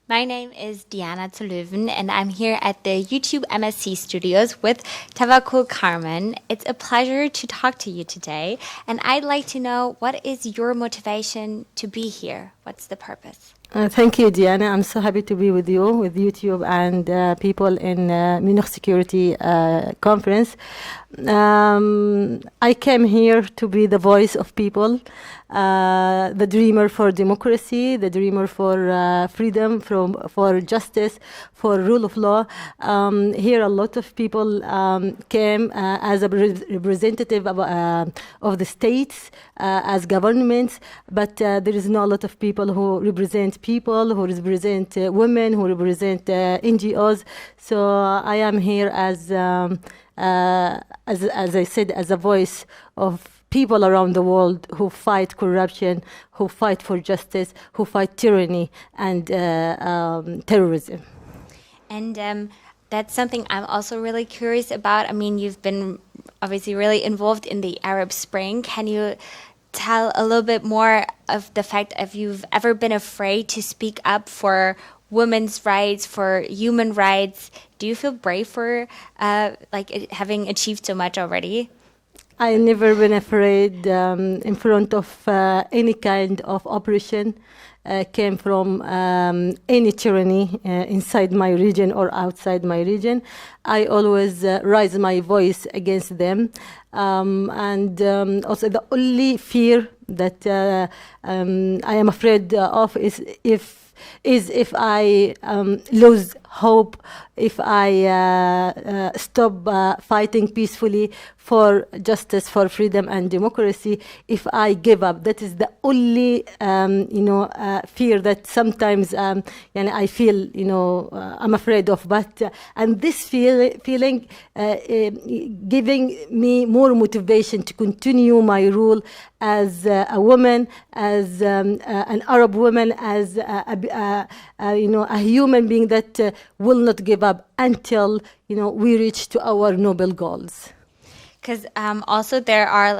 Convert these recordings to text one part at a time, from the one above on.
My name is Diana to Löwen, and I'm here at the yourMSC studios with Tawakkol Karman. It's a pleasure to talk to you today, and I'd like to know, what is your motivation to be here? What's the purpose? Thank you, Diana. I'm so happy to be with you, with YouTube and people in Munich Security Conference. I came here to be the voice of people, the dreamer for democracy, the dreamer for freedom, for justice, for rule of law. Here, a lot of people came as a representative of the states, as governments, but there is not a lot of people who represent people, who represent women, who represent NGOs. So I am here as I said, as a voice of people around the world who fight corruption, who fight for justice, who fight tyranny and terrorism. And that's something I'm also really curious about. I mean, you've been obviously really involved in the Arab Spring. Can you tell a little bit more of the fact if you've ever been afraid to speak up for women's rights, for human rights? Do you feel brave for having achieved so much already? I never been afraid in front of any kind of oppression came from any tyranny inside my region or outside my region. I always raise my voice against them. Also the only fear that I am afraid of is if I lose hope, if I stop fighting peacefully for justice, for freedom and democracy, if I give up. That is the only, fear that sometimes I feel, I'm afraid of. But and this feeling giving me more motivation to continue my role as a woman, as an Arab woman, as a human being that will not give up until we reach to our noble goals. Because also there are,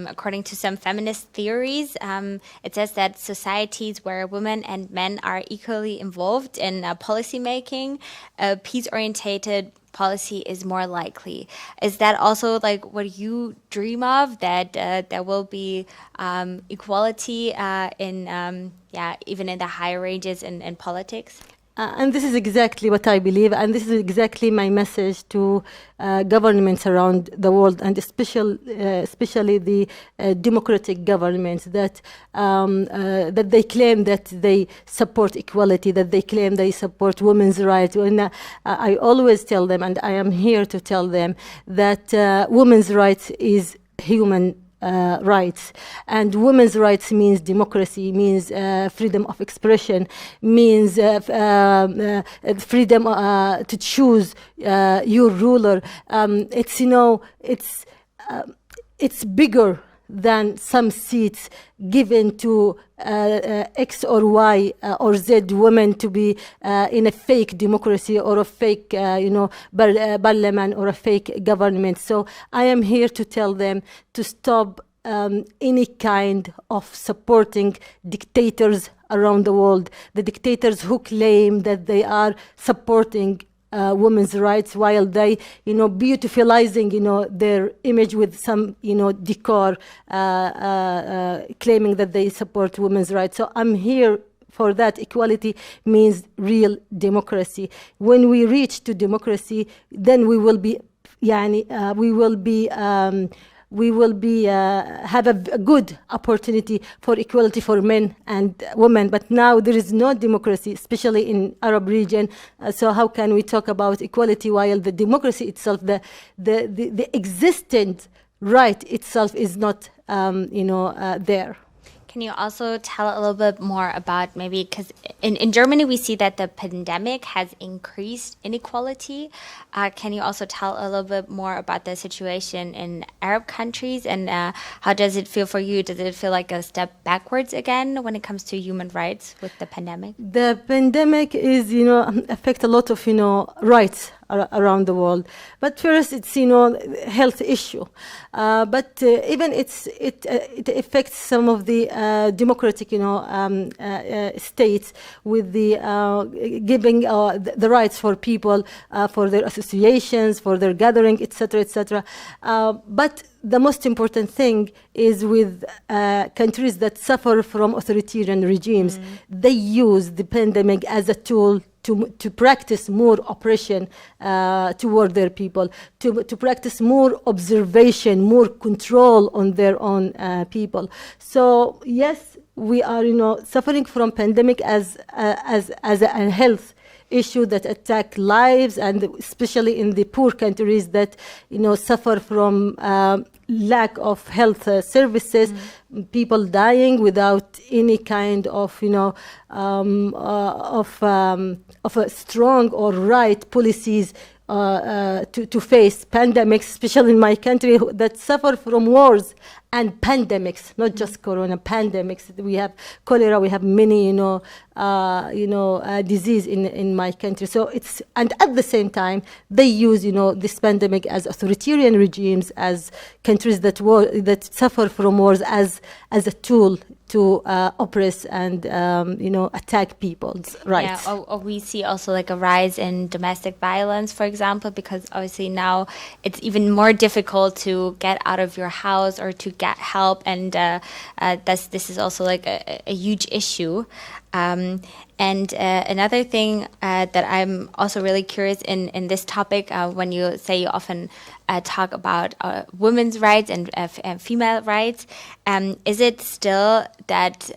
according to some feminist theories, it says that societies where women and men are equally involved in policy making, a peace-orientated policy is more likely. Is that also what you dream of, that there will be equality even in the higher ranges in politics? And this is exactly what I believe, and this is exactly my message to governments around the world, and especially the democratic governments that they claim that they support equality, that they claim they support women's rights. And I always tell them, and I am here to tell them, that women's rights is human rights, and women's rights means democracy, means freedom of expression, means freedom to choose your ruler. It's bigger than some seats given to X or Y or Z women to be in a fake democracy or a fake, parliament or a fake government. So I am here to tell them to stop any kind of supporting dictators around the world, the dictators who claim that they are supporting women's rights while they, beautifulizing, their image with some, decor, claiming that they support women's rights. So I'm here for that. Equality means real democracy. When we reach to democracy, then we will be, have a good opportunity for equality for men and women. But now there is no democracy, especially in Arab region. So how can we talk about equality while the democracy itself, the existent right itself is not, there? Can you also tell a little bit more about, maybe, because in Germany we see that the pandemic has increased inequality. Can you also tell a little bit more about the situation in Arab countries, and how does it feel for you? Does it feel like a step backwards again when it comes to human rights with the pandemic? The pandemic is, affect a lot of, rights around the world. But first, it's health issue. But even it affects some of the democratic states with the giving the rights for people for their associations, for their gathering, etc., etc. But the most important thing is with countries that suffer from authoritarian regimes. They use the pandemic as a tool to practice more oppression toward their people, to practice more observation, more control on their own people. So yes, we are suffering from pandemic as a health issue that attack lives, and especially in the poor countries that suffer from lack of health services, people dying without any kind of of a strong or right policies to face pandemics, especially in my country that suffer from wars and pandemics, not just corona, pandemics. We have cholera, we have many, disease in my country. So and at the same time, they use, this pandemic as authoritarian regimes, as countries that suffer from wars as a tool to oppress and, attack people's rights. Yeah, or we see also like a rise in domestic violence, for example, because obviously now it's even more difficult to get out of your house or to get help, and this is also like a huge issue. And another thing that I'm also really curious in this topic, when you say you often talk about women's rights and female rights, is it still that,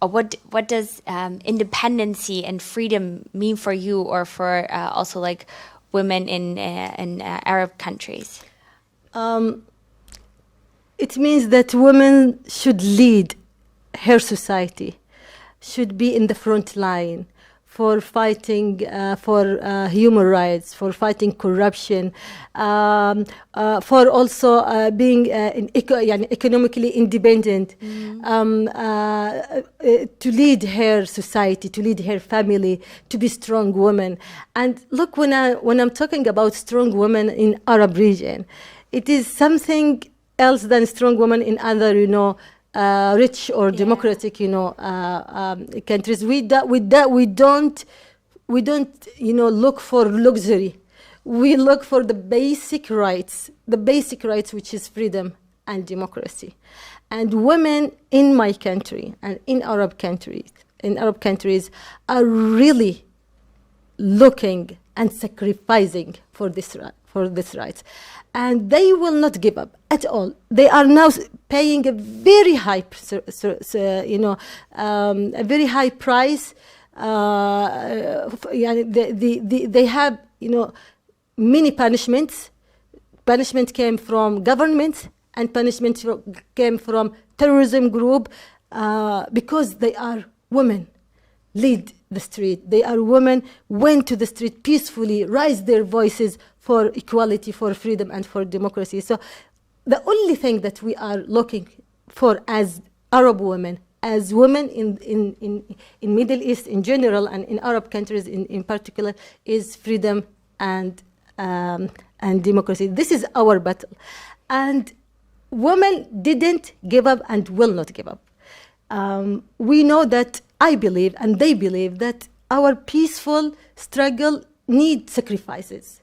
or what does independency and freedom mean for you, or for also like women in Arab countries? It means that women should lead her society, should be in the front line for fighting for human rights, for fighting corruption, for also being economically independent, to lead her society, to lead her family, to be strong women. And look, when I'm talking about strong women in Arab region, it is something else than strong women in other, rich or democratic, countries. We don't look for luxury. We look for the basic rights, which is freedom and democracy. And women in my country and in Arab countries are really looking and sacrificing for this rights. And they will not give up at all. They are now paying a very high, a very high price. They have, many punishments. Punishment came from government, and punishment came from terrorism group, because they are women. Lead the street. They are women, went to the street peacefully, raised their voices for equality, for freedom, and for democracy. So the only thing that we are looking for as Arab women, as women in Middle East in general, and in Arab countries in particular, is freedom and democracy. This is our battle. And women didn't give up and will not give up. We know that, I believe, and they believe, that our peaceful struggle needs sacrifices.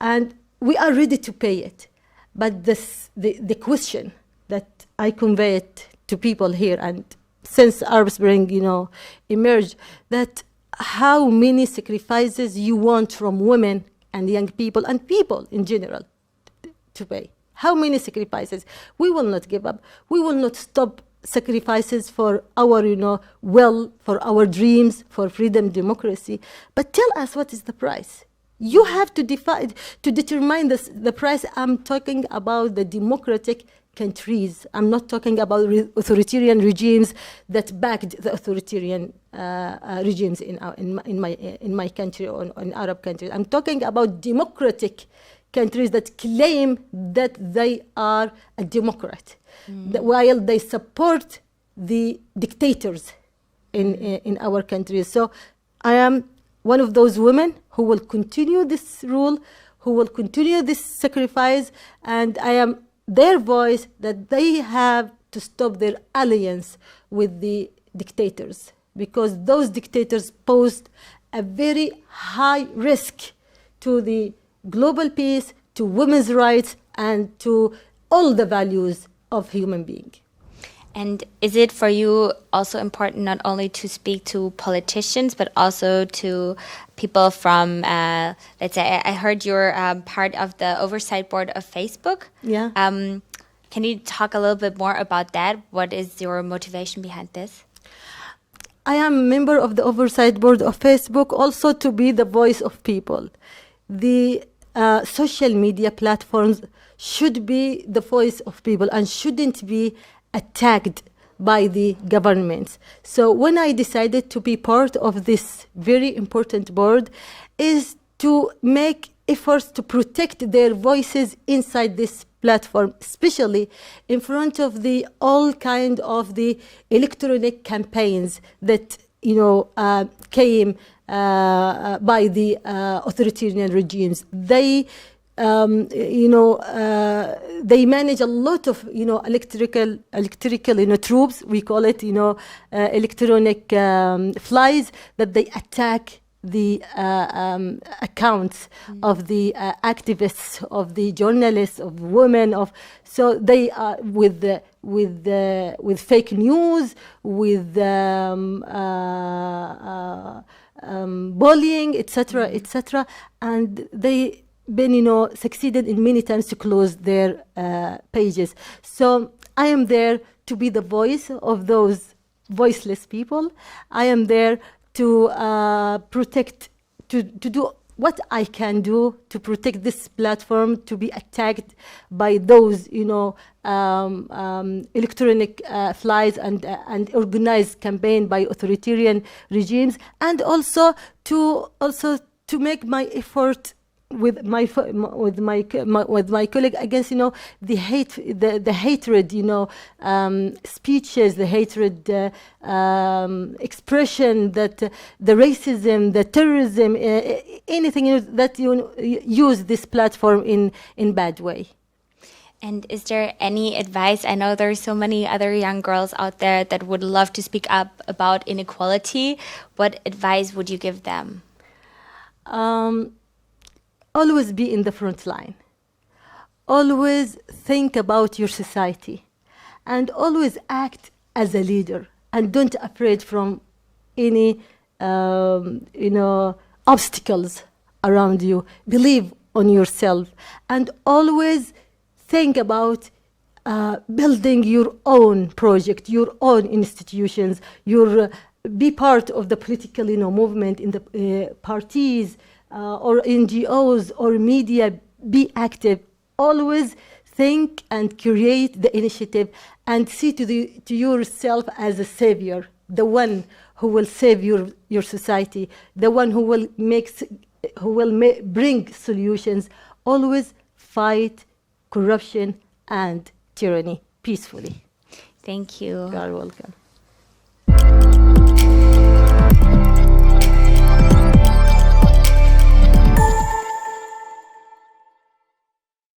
And we are ready to pay it. But the question that I convey it to people here, and since Arab Spring, emerged, that how many sacrifices you want from women and young people and people in general to pay. How many sacrifices? We will not give up. We will not stop sacrifices for our, for our dreams, for freedom, democracy. But tell us, what is the price? You have to determine the price. I'm talking about the democratic countries. I'm not talking about authoritarian regimes that backed the authoritarian regimes in my country or in Arab countries. I'm talking about democratic countries that claim that they are a democrat, while they support the dictators in our countries. So I am one of those women who will continue this rule, who will continue this sacrifice, and I am their voice that they have to stop their alliance with the dictators, because those dictators posed a very high risk to the global peace, to women's rights, and to all the values of human being. And is it for you also important not only to speak to politicians, but also to people from, let's say, I heard you're part of the oversight board of Facebook. Yeah. Can you talk a little bit more about that? What is your motivation behind this? I am a member of the oversight board of Facebook, also to be the voice of people. The social media platforms should be the voice of people and shouldn't be attacked by the governments. So when I decided to be part of this very important board, is to make efforts to protect their voices inside this platform, especially in front of the all kind of the electronic campaigns that came by the authoritarian regimes. They they manage a lot of electrical troops, we call it electronic flies, that they attack the accounts of the activists, of the journalists, of women, so they are with fake news, with bullying, etc., etc., and they been succeeded in many times to close their pages. So I am there to be the voice of those voiceless people. I am there to protect, to do what I can do to protect this platform to be attacked by those electronic flies and organized campaign by authoritarian regimes, and also to make my effort with my colleague against the hatred speeches, the hatred expression, that the racism, the terrorism, anything that use this platform in bad way. And is there any advice? I know there are so many other young girls out there that would love to speak up about inequality. What advice would you give them? Always be in the front line. Always think about your society, and always act as a leader. And don't afraid from any obstacles around you. Believe on yourself, and always think about building your own project, your own institutions. Be part of the political movement in the parties. Or NGOs or media, be active. Always think and create the initiative, and see to yourself as a savior, the one who will save your society, the one who will bring solutions. Always fight corruption and tyranny peacefully. Thank you. You are welcome.